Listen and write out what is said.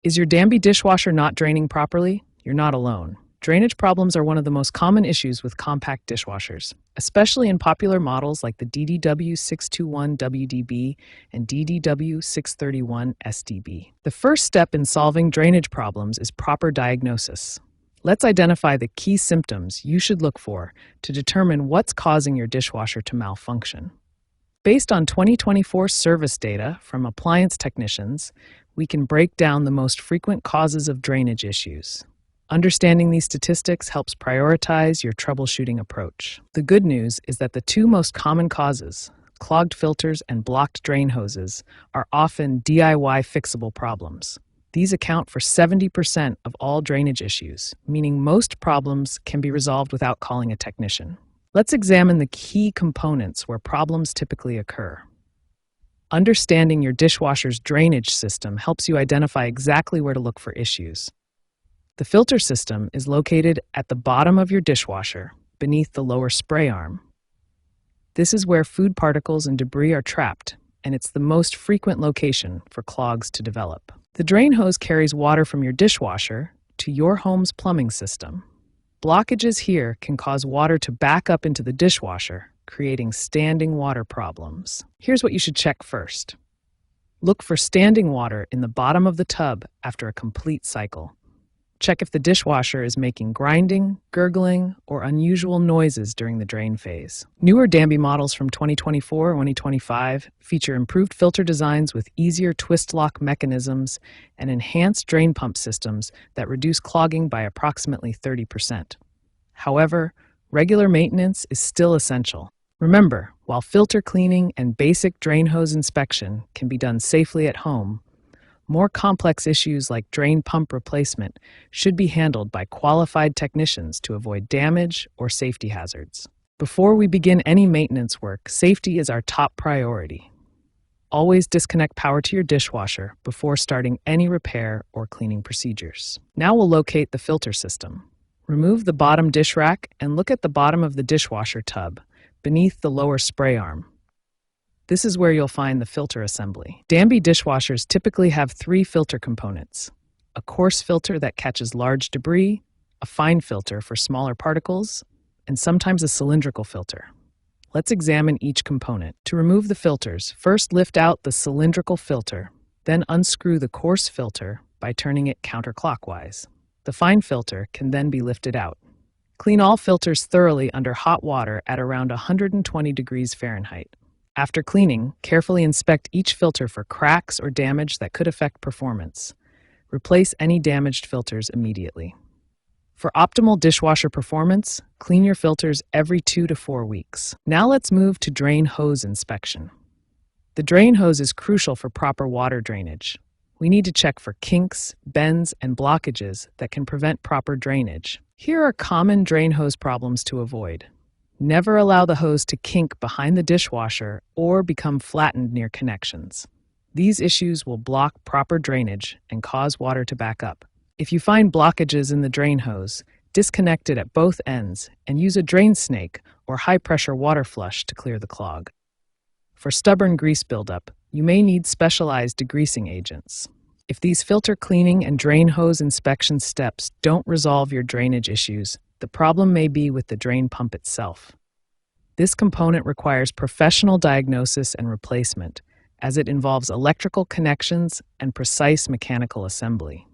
Is your Danby dishwasher not draining properly? You're not alone. Drainage problems are one of the most common issues with compact dishwashers, especially in popular models like the DDW621WDB and DDW631SDB. The first step in solving drainage problems is proper diagnosis. Let's identify the key symptoms you should look for to determine what's causing your dishwasher to malfunction. Based on 2024 service data from appliance technicians, we can break down the most frequent causes of drainage issues. Understanding these statistics helps prioritize your troubleshooting approach. The good news is that the two most common causes, clogged filters and blocked drain hoses, are often DIY fixable problems. These account for 70% of all drainage issues, meaning most problems can be resolved without calling a technician. Let's examine the key components where problems typically occur. Understanding your dishwasher's drainage system helps you identify exactly where to look for issues. The filter system is located at the bottom of your dishwasher, beneath the lower spray arm. This is where food particles and debris are trapped, and it's the most frequent location for clogs to develop. The drain hose carries water from your dishwasher to your home's plumbing system. Blockages here can cause water to back up into the dishwasher, creating standing water problems. Here's what you should check first. Look for standing water in the bottom of the tub after a complete cycle. Check if the dishwasher is making grinding, gurgling, or unusual noises during the drain phase. Newer Danby models from 2024 and 2025 feature improved filter designs with easier twist lock mechanisms and enhanced drain pump systems that reduce clogging by approximately 30%. However, regular maintenance is still essential. Remember, while filter cleaning and basic drain hose inspection can be done safely at home, more complex issues like drain pump replacement should be handled by qualified technicians to avoid damage or safety hazards. Before we begin any maintenance work, safety is our top priority. Always disconnect power to your dishwasher before starting any repair or cleaning procedures. Now we'll locate the filter system. Remove the bottom dish rack and look at the bottom of the dishwasher tub, beneath the lower spray arm. This is where you'll find the filter assembly. Danby dishwashers typically have three filter components: a coarse filter that catches large debris, a fine filter for smaller particles, and sometimes a cylindrical filter. Let's examine each component. To remove the filters, first lift out the cylindrical filter, then unscrew the coarse filter by turning it counterclockwise. The fine filter can then be lifted out. Clean all filters thoroughly under hot water at around 120 degrees Fahrenheit. After cleaning, carefully inspect each filter for cracks or damage that could affect performance. Replace any damaged filters immediately. For optimal dishwasher performance, clean your filters every 2 to 4 weeks. Now let's move to drain hose inspection. The drain hose is crucial for proper water drainage. We need to check for kinks, bends, and blockages that can prevent proper drainage. Here are common drain hose problems to avoid. Never allow the hose to kink behind the dishwasher or become flattened near connections. These issues will block proper drainage and cause water to back up. If you find blockages in the drain hose, disconnect it at both ends and use a drain snake or high-pressure water flush to clear the clog. For stubborn grease buildup, you may need specialized degreasing agents. If these filter cleaning and drain hose inspection steps don't resolve your drainage issues, the problem may be with the drain pump itself. This component requires professional diagnosis and replacement, as it involves electrical connections and precise mechanical assembly.